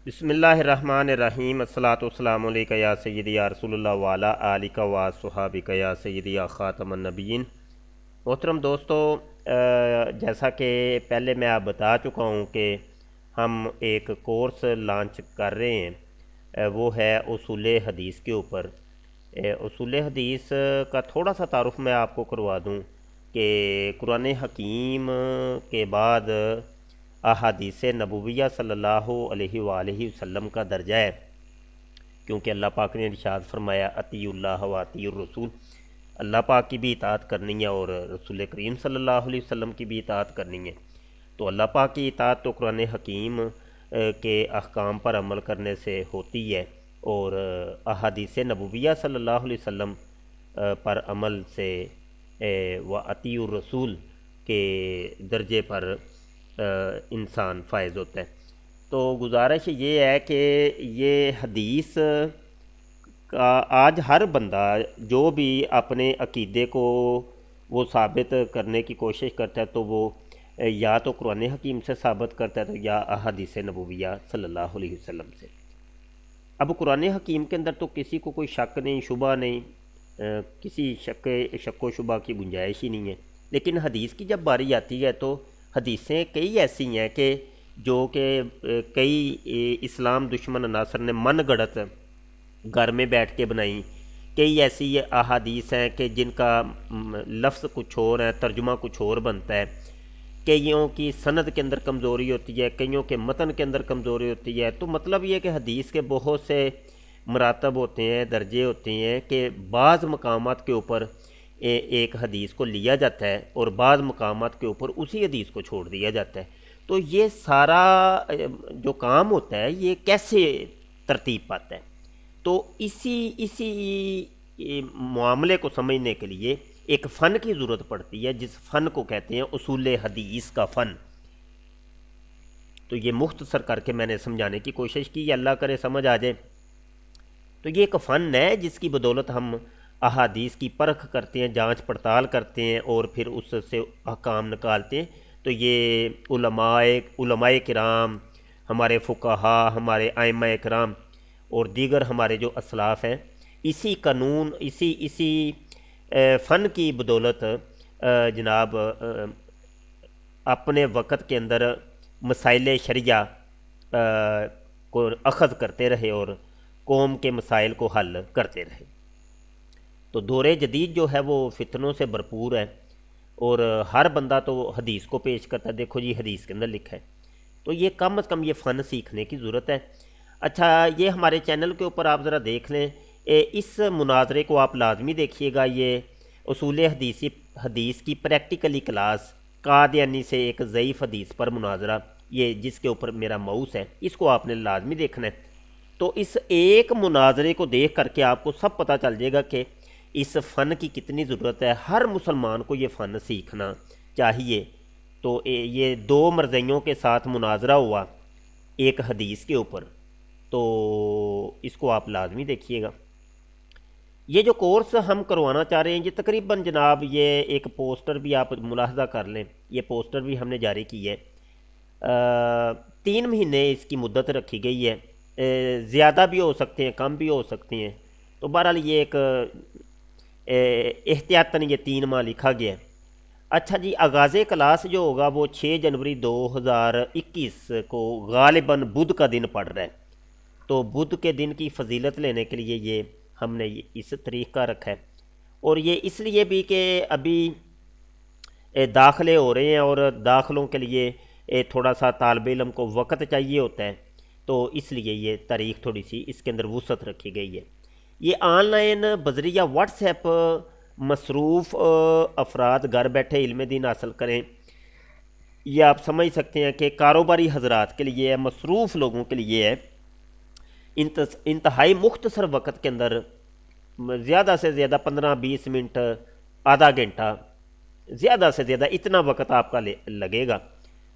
بسم اللہ الرحمن الرحیم الصلاۃ والسلام علیکہ یا سیدی یا رسول اللہ وعلی آلک و صحابک یا سیدی یا خاتم النبیین۔ محترم دوستو، جیسا کہ پہلے میں آپ بتا چکا ہوں کہ ہم ایک کورس لانچ کر رہے ہیں، وہ ہے اصول حدیث کے اوپر۔ اصول حدیث کا تھوڑا سا تعارف میں آپ کو کروا دوں کہ قرآن حکیم کے بعد احادیث نبویہ صلی اللہ علیہ وآلہ وسلم کا درجہ ہے، کیونکہ اللہ پاک نے ارشاد فرمایا اطیعوا اللہ و اطیعوا الرسول، اللہ پاک کی بھی اطاعت کرنی ہے اور رسول کریم صلی اللہ علیہ وسلم کی بھی اطاعت کرنی ہے۔ تو اللہ پاک کی اطاعت تو قرآن حکیم کے احکام پر عمل کرنے سے ہوتی ہے، اور احادیث نبویہ صلی اللہ علیہ وسلم پر عمل سے و اطیعوا الرسول کے درجے پر انسان فائز ہوتا ہے۔ تو گزارش یہ ہے کہ یہ حدیث کا آج ہر بندہ جو بھی اپنے عقیدے کو وہ ثابت کرنے کی کوشش کرتا ہے تو وہ یا تو قرآن حکیم سے ثابت کرتا ہے تو یا احادیث نبویہ صلی اللہ علیہ وسلم سے۔ اب قرآن حکیم کے اندر تو کسی کو کوئی شک نہیں، شبہ نہیں، کسی شک و شبہ کی گنجائش ہی نہیں ہے، لیکن حدیث کی جب باری آتی ہے تو حدیثیں کئی ایسی ہیں کہ جو کہ کئی اسلام دشمن عناصر نے من گڑت گھر میں بیٹھ کے بنائیں، کئی ایسی احادیث ہیں کہ جن کا لفظ کچھ اور ہے، ترجمہ کچھ اور بنتا ہے، کئیوں کی سند کے اندر کمزوری ہوتی ہے، کئیوں کے متن کے اندر کمزوری ہوتی ہے۔ تو مطلب یہ کہ حدیث کے بہت سے مراتب ہوتے ہیں، درجے ہوتے ہیں کہ بعض مقامات کے اوپر ایک حدیث کو لیا جاتا ہے اور بعض مقامات کے اوپر اسی حدیث کو چھوڑ دیا جاتا ہے۔ تو یہ سارا جو کام ہوتا ہے یہ کیسے ترتیب پاتا ہے؟ تو اسی معاملے کو سمجھنے کے لیے ایک فن کی ضرورت پڑتی ہے، جس فن کو کہتے ہیں اصول حدیث کا فن۔ تو یہ مختصر کر کے میں نے سمجھانے کی کوشش کی، اللہ کرے سمجھ آ جائے۔ تو یہ ایک فن ہے جس کی بدولت ہم احادیث کی پرکھ کرتے ہیں، جانچ پڑتال کرتے ہیں اور پھر اس سے احکام نکالتے ہیں۔ تو یہ علماء کرام، ہمارے فقہا، ہمارے ائمہ کرام اور دیگر ہمارے جو اسلاف ہیں، اسی قانون اسی فن کی بدولت جناب اپنے وقت کے اندر مسائل شرعیہ کو اخذ کرتے رہے اور قوم کے مسائل کو حل کرتے رہے۔ تو دور جدید جو ہے وہ فتنوں سے بھرپور ہے اور ہر بندہ تو حدیث کو پیش کرتا ہے، دیکھو جی حدیث کے اندر لکھا ہے۔ تو یہ کم از کم یہ فن سیکھنے کی ضرورت ہے۔ اچھا، یہ ہمارے چینل کے اوپر آپ ذرا دیکھ لیں، اس مناظرے کو آپ لازمی دیکھیے گا۔ یہ اصول حدیث کی پریکٹیکلی کلاس، قادیانی سے ایک ضعیف حدیث پر مناظرہ، یہ جس کے اوپر میرا ماؤس ہے، اس کو آپ نے لازمی دیکھنا ہے۔ تو اس ایک مناظرے کو دیکھ کر کے آپ کو سب پتہ چل جائے گا کہ اس فن کی کتنی ضرورت ہے۔ ہر مسلمان کو یہ فن سیکھنا چاہیے۔ تو یہ دو مرزیوں کے ساتھ مناظرہ ہوا ایک حدیث کے اوپر، تو اس کو آپ لازمی دیکھیے گا۔ یہ جو کورس ہم کروانا چاہ رہے ہیں، یہ تقریباً جناب یہ ایک پوسٹر بھی آپ ملاحظہ کر لیں، یہ پوسٹر بھی ہم نے جاری کی ہے۔ 3 مہینے اس کی مدت رکھی گئی ہے، زیادہ بھی ہو سکتے ہیں، کم بھی ہو سکتے ہیں۔ تو بہرحال یہ ایک احتیاطاً یہ 3 ماہ لکھا گیا ہے۔ اچھا جی، آغاز کلاس جو ہوگا وہ 6 جنوری 2021 کو غالباً بدھ کا دن پڑ رہا ہے۔ تو بدھ کے دن کی فضیلت لینے کے لیے یہ ہم نے اس تاریخ کا رکھا ہے، اور یہ اس لیے بھی کہ ابھی داخلے ہو رہے ہیں اور داخلوں کے لیے تھوڑا سا طالب علم کو وقت چاہیے ہوتا ہے، تو اس لیے یہ تاریخ تھوڑی سی اس کے اندر وسعت رکھی گئی ہے۔ یہ آن لائن بذریعہ واٹس ایپ مصروف افراد گھر بیٹھے علم دین حاصل کریں، یہ آپ سمجھ سکتے ہیں کہ کاروباری حضرات کے لیے ہے، مصروف لوگوں کے لیے ہے۔ انتہائی مختصر وقت کے اندر زیادہ سے زیادہ 15-20 منٹ، آدھا گھنٹہ، زیادہ سے زیادہ اتنا وقت آپ کا لگے گا،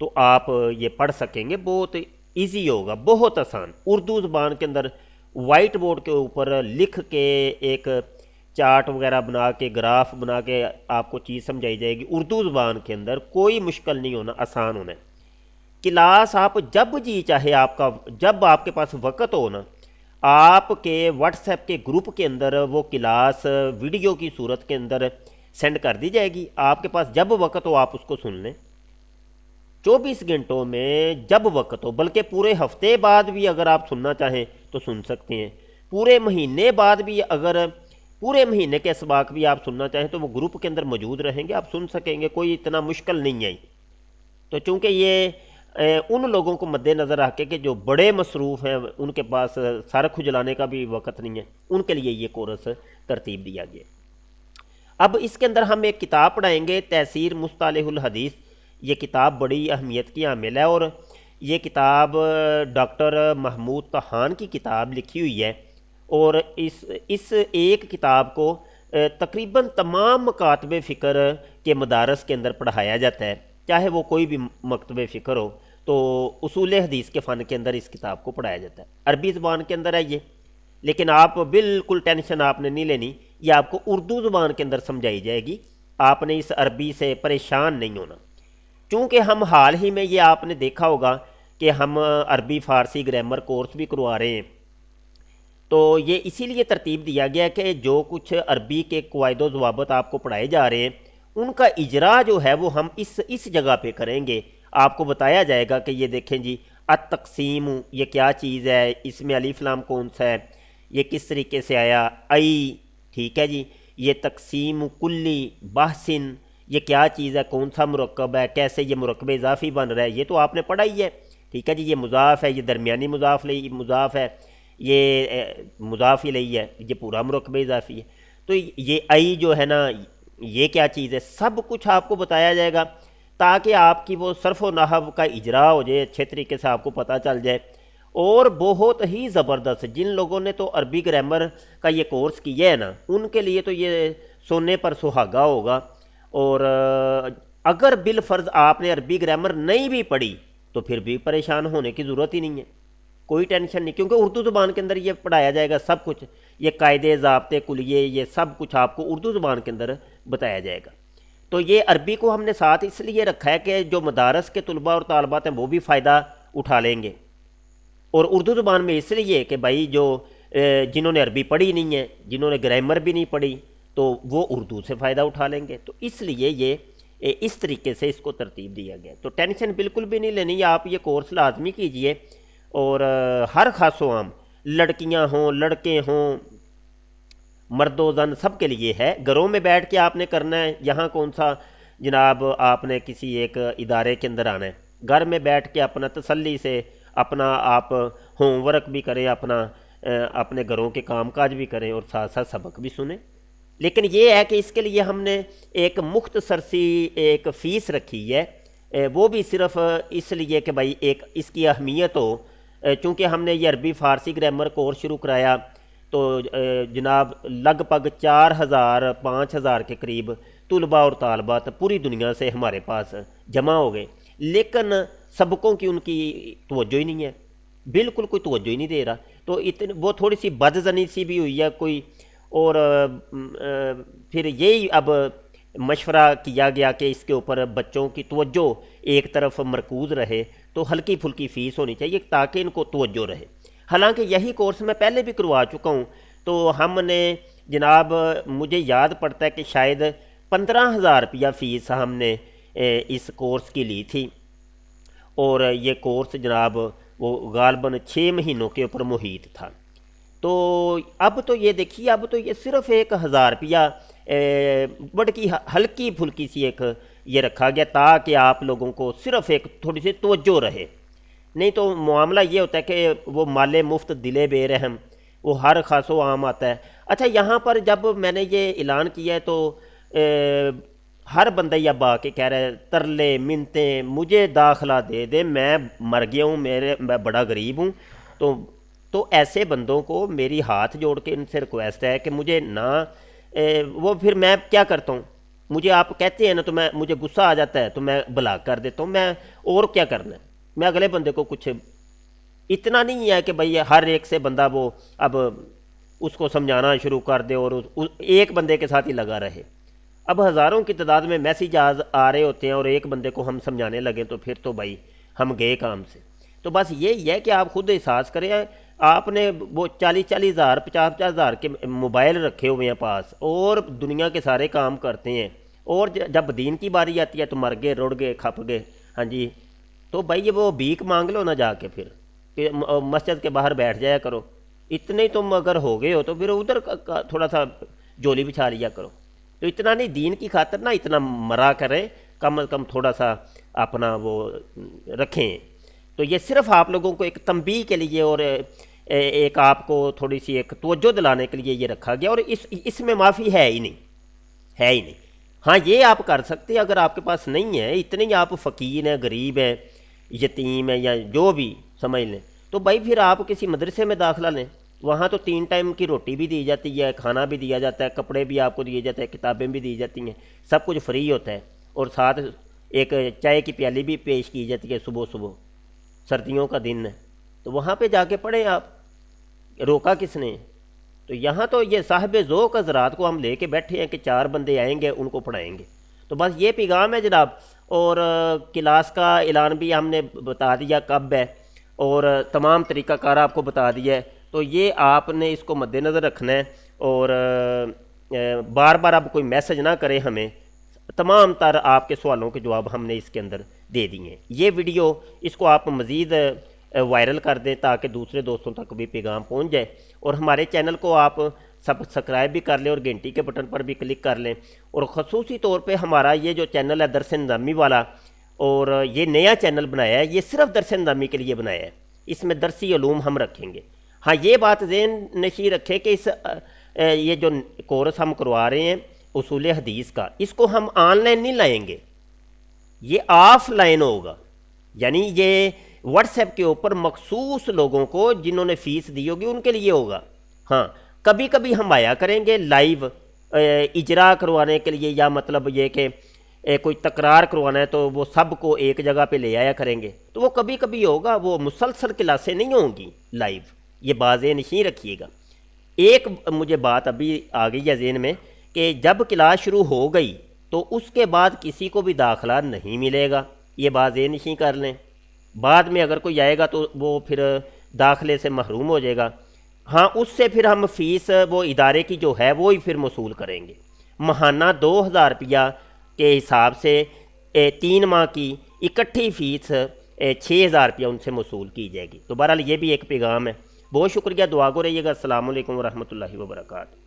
تو آپ یہ پڑھ سکیں گے۔ بہت ایزی ہوگا، بہت آسان، اردو زبان کے اندر وائٹ بورڈ کے اوپر لکھ کے ایک چارٹ وغیرہ بنا کے، گراف بنا کے، آپ کو چیز سمجھائی جائے گی اردو زبان کے اندر، کوئی مشکل نہیں ہونا، آسان ہونا ہے۔ کلاس آپ جب جی چاہے آپ کا جب آپ کے پاس وقت ہو نا، آپ کے واٹس ایپ کے گروپ کے اندر وہ کلاس ویڈیو کی صورت کے اندر سینڈ کر دی جائے گی. آپ کے پاس جب وقت ہو آپ اس کو سن لیں، 24 گھنٹوں میں جب وقت ہو، بلکہ پورے ہفتے بعد بھی اگر آپ سننا چاہیں تو سن سکتے ہیں. پورے مہینے بعد بھی اگر پورے مہینے کے اسباق بھی آپ سننا چاہیں تو وہ گروپ کے اندر موجود رہیں گے، آپ سن سکیں گے، کوئی اتنا مشکل نہیں ہے. تو چونکہ یہ ان لوگوں کو مد نظر رکھ کے کہ جو بڑے مصروف ہیں، ان کے پاس سر کھجلانے کا بھی وقت نہیں ہے، ان کے لیے یہ کورس ترتیب دیا گیا. اب اس کے اندر ہم ایک کتاب پڑھائیں گے، تیسیر مصطلح الحدیث. یہ کتاب بڑی اہمیت کی حامل ہے، اور یہ کتاب ڈاکٹر محمود طحان کی کتاب لکھی ہوئی ہے. اور اس ایک کتاب کو تقریباً تمام مکاتب فکر کے مدارس کے اندر پڑھایا جاتا ہے، چاہے وہ کوئی بھی مکتب فکر ہو. تو اصول حدیث کے فن کے اندر اس کتاب کو پڑھایا جاتا ہے. عربی زبان کے اندر ہے یہ، لیکن آپ بالکل ٹینشن آپ نے نہیں لینی، یہ آپ کو اردو زبان کے اندر سمجھائی جائے گی. آپ نے اس عربی سے پریشان نہیں ہونا، چونکہ ہم حال ہی میں یہ آپ نے دیکھا ہوگا کہ ہم عربی فارسی گرامر کورس بھی کروا رہے ہیں. تو یہ اسی لیے ترتیب دیا گیا کہ جو کچھ عربی کے قواعد و ضوابط آپ کو پڑھائے جا رہے ہیں، ان کا اجرا جو ہے وہ ہم اس جگہ پہ کریں گے. آپ کو بتایا جائے گا کہ یہ دیکھیں جی، التقسیم یہ کیا چیز ہے، اس میں الف لام کون سا ہے، یہ کس طریقے سے آیا، ٹھیک ہے جی. یہ تقسیم کلی بحثن یہ کیا چیز ہے، کون سا مرکب ہے، کیسے یہ مرکب اضافی بن رہا ہے، یہ تو آپ نے پڑھا ہی ہے. ٹھیک ہے جی. یہ مضاف ہے، یہ درمیانی مضاف ہے، یہ مضاف الیہ ہے، یہ پورا مرکب اضافی ہے. تو یہ جو ہے نا، یہ کیا چیز ہے، سب کچھ آپ کو بتایا جائے گا تاکہ آپ کی وہ صرف و نحو کا اجرا ہو جائے، اچھے طریقے سے آپ کو پتہ چل جائے. اور بہت ہی زبردست، جن لوگوں نے تو عربی گرامر کا یہ کورس کیا ہے نا، ان کے لیے تو یہ سونے پر سہاگا ہوگا. اور اگر بالفرض آپ نے عربی گرامر نہیں بھی پڑھی تو پھر بھی پریشان ہونے کی ضرورت ہی نہیں ہے، کوئی ٹینشن نہیں، کیونکہ اردو زبان کے اندر یہ پڑھایا جائے گا سب کچھ. یہ قاعدے ضابطے کلیے یہ سب کچھ آپ کو اردو زبان کے اندر بتایا جائے گا. تو یہ عربی کو ہم نے ساتھ اس لیے رکھا ہے کہ جو مدارس کے طلباء اور طالبات ہیں وہ بھی فائدہ اٹھا لیں گے، اور اردو زبان میں اس لیے کہ بھائی جو جنہوں نے عربی پڑھی نہیں ہے، جنہوں نے گرامر بھی نہیں پڑھی، تو وہ اردو سے فائدہ اٹھا لیں گے. تو اس لیے یہ اس طریقے سے اس کو ترتیب دیا گیا. تو ٹینشن بالکل بھی نہیں لینی، آپ یہ کورس لازمی کیجئے. اور ہر خاص و عام، لڑکیاں ہوں لڑکے ہوں، مرد و زن، سب کے لیے ہے. گھروں میں بیٹھ کے آپ نے کرنا ہے، یہاں کون سا جناب آپ نے کسی ایک ادارے کے اندر آنا ہے. گھر میں بیٹھ کے اپنا تسلی سے اپنا آپ ہوم ورک بھی کریں، اپنے گھروں کے کام کاج بھی کریں، اور ساتھ ساتھ سبق بھی سنیں. لیکن یہ ہے کہ اس کے لیے ہم نے ایک مختصر سی ایک فیس رکھی ہے، وہ بھی صرف اس لیے کہ بھائی ایک اس کی اہمیت ہو. چونکہ ہم نے یہ عربی فارسی گرامر کورس شروع کرایا تو جناب لگ بھگ 4,000-5,000 کے قریب طلباء اور طالبات پوری دنیا سے ہمارے پاس جمع ہو گئے، لیکن سبقوں کی ان کی توجہ ہی نہیں ہے، بالکل کوئی توجہ ہی نہیں دے رہا. تو وہ تھوڑی سی بدظنی سی بھی ہوئی ہے کوئی. اور پھر یہی اب مشورہ کیا گیا کہ اس کے اوپر بچوں کی توجہ ایک طرف مرکوز رہے، تو ہلکی پھلکی فیس ہونی چاہیے تاکہ ان کو توجہ رہے. حالانکہ یہی کورس میں پہلے بھی کروا چکا ہوں. تو ہم نے جناب، مجھے یاد پڑتا ہے کہ شاید 15,000 روپیہ فیس ہم نے اس کورس کی لی تھی. اور یہ کورس جناب وہ غالباً 6 مہینوں کے اوپر محیط تھا. تو اب تو یہ دیکھیے، اب تو یہ صرف 1,000 روپیہ بڑی ہلکی پھلکی سی ایک یہ رکھا گیا تاکہ آپ لوگوں کو صرف ایک تھوڑی سی توجہ رہے. نہیں تو معاملہ یہ ہوتا ہے کہ وہ مال مفت دل بے رحم، وہ ہر خاص و عام آتا ہے. اچھا، یہاں پر جب میں نے یہ اعلان کیا ہے تو ہر بندہ یہ با کے کہہ رہا ہے، ترلے منتیں مجھے داخلہ دے دے، میں مر گیا ہوں، میں بڑا غریب ہوں. تو ایسے بندوں کو میری ہاتھ جوڑ کے ان سے ریکویسٹ ہے کہ مجھے نہ وہ پھر میں کیا کرتا ہوں، مجھے آپ کہتے ہیں نا تو مجھے غصہ آ جاتا ہے تو میں بلاک کر دیتا ہوں. میں اور کیا کرنا ہے، میں اگلے بندے کو کچھ اتنا نہیں ہے کہ بھئی ہر ایک سے بندہ وہ اب اس کو سمجھانا شروع کر دے اور ایک بندے کے ساتھ ہی لگا رہے. اب ہزاروں کی تعداد میں میسیج آ رہے ہوتے ہیں اور ایک بندے کو ہم سمجھانے لگے تو پھر تو بھائی ہم گئے کام سے۔ تو بس یہی ہے کہ آپ خود احساس کریں، آپ نے وہ 40,000 50,000 کے موبائل رکھے ہوئے ہیں پاس، اور دنیا کے سارے کام کرتے ہیں، اور جب دین کی باری آتی ہے تو مر گئے، رڑ گئے، کھپ گئے، ہاں جی۔ تو بھائی وہ بھیک مانگ لو نہ جا کے، پھر کہ مسجد کے باہر بیٹھ جایا کرو، اتنے تم اگر ہو گئے ہو تو پھر ادھر تھوڑا سا جولی بچھا لیا کرو۔ تو اتنا نہیں، دین کی خاطر نہ اتنا مرا کریں، کم از کم تھوڑا سا اپنا وہ رکھیں۔ تو یہ صرف آپ لوگوں کو ایک تنبیہ کے لیے اور ایک آپ کو تھوڑی سی ایک توجہ دلانے کے لیے یہ رکھا گیا، اور اس میں معافی ہے ہی نہیں، ہے ہی نہیں۔ ہاں یہ آپ کر سکتے ہیں اگر آپ کے پاس نہیں ہے، اتنے ہی آپ فقیر ہیں، غریب ہیں، یتیم ہیں، یا جو بھی سمجھ لیں، تو بھائی پھر آپ کسی مدرسے میں داخلہ لیں، وہاں تو 3 ٹائم کی روٹی بھی دی جاتی ہے، کھانا بھی دیا جاتا ہے، کپڑے بھی آپ کو دیے جاتے ہیں، کتابیں بھی دی جاتی ہیں، سب کچھ فری ہوتا ہے، اور ساتھ ایک چائے کی پیالی بھی پیش کی جاتی ہے صبح صبح، سردیوں کا دن ہے، تو وہاں پہ جا کے پڑھیں آپ، روکا کس نے؟ تو یہاں تو یہ صاحب ذوق حضرات کو ہم لے کے بیٹھے ہیں کہ 4 بندے آئیں گے، ان کو پڑھائیں گے۔ تو بس یہ پیغام ہے جناب، اور کلاس کا اعلان بھی ہم نے بتا دیا کب ہے، اور تمام طریقہ کار آپ کو بتا دیا ہے، تو یہ آپ نے اس کو مد نظر رکھنا ہے، اور بار بار اب کوئی میسج نہ کرے ہمیں، تمام تر آپ کے سوالوں کے جواب ہم نے اس کے اندر دے دیے ہیں۔ یہ ویڈیو اس کو آپ مزید وائرل کر دیں تاکہ دوسرے دوستوں تک بھی پیغام پہنچ جائے، اور ہمارے چینل کو آپ سبسکرائب بھی کر لیں، اور گھنٹی کے بٹن پر بھی کلک کر لیں، اور خصوصی طور پہ ہمارا یہ جو چینل ہے درس نظامی والا، اور یہ نیا چینل بنایا ہے، یہ صرف درس نظامی کے لیے بنایا ہے، اس میں درسی علوم ہم رکھیں گے۔ ہاں یہ بات ذہن نشی رکھیں کہ یہ جو کورس ہم کروا رہے ہیں اصول حدیث کا، اس کو ہم آن لائن نہیں لائیں گے، یہ آف لائن ہوگا، یعنی یہ واٹس ایپ کے اوپر مخصوص لوگوں کو جنہوں نے فیس دی ہوگی ان کے لیے ہوگا۔ ہاں کبھی کبھی ہم آیا کریں گے لائیو اجرا کروانے کے لیے، یا مطلب یہ کہ کوئی تکرار کروانا ہے تو وہ سب کو ایک جگہ پہ لے آیا کریں گے، تو وہ کبھی کبھی ہوگا، وہ مسلسل کلاسیں نہیں ہوں گی لائیو، یہ بازیں نہیں رکھیے گا۔ ایک مجھے بات ابھی آ گئی ہے ذہن میں کہ جب کلاس شروع ہو گئی تو اس کے بعد کسی کو بھی داخلہ نہیں ملے گا، یہ بات ذہن نشین کر لیں، بعد میں اگر کوئی آئے گا تو وہ پھر داخلے سے محروم ہو جائے گا۔ ہاں اس سے پھر ہم فیس وہ ادارے کی جو ہے وہی پھر وصول کریں گے، ماہانہ 2,000 روپیہ کے حساب سے 3 ماہ کی اکٹھی فیس 6,000 روپیہ ان سے وصول کی جائے گی۔ تو بہرحال یہ بھی ایک پیغام ہے۔ بہت شکریہ، دعا گو رہیے گا۔ السلام علیکم ورحمۃ اللہ وبرکاتہ۔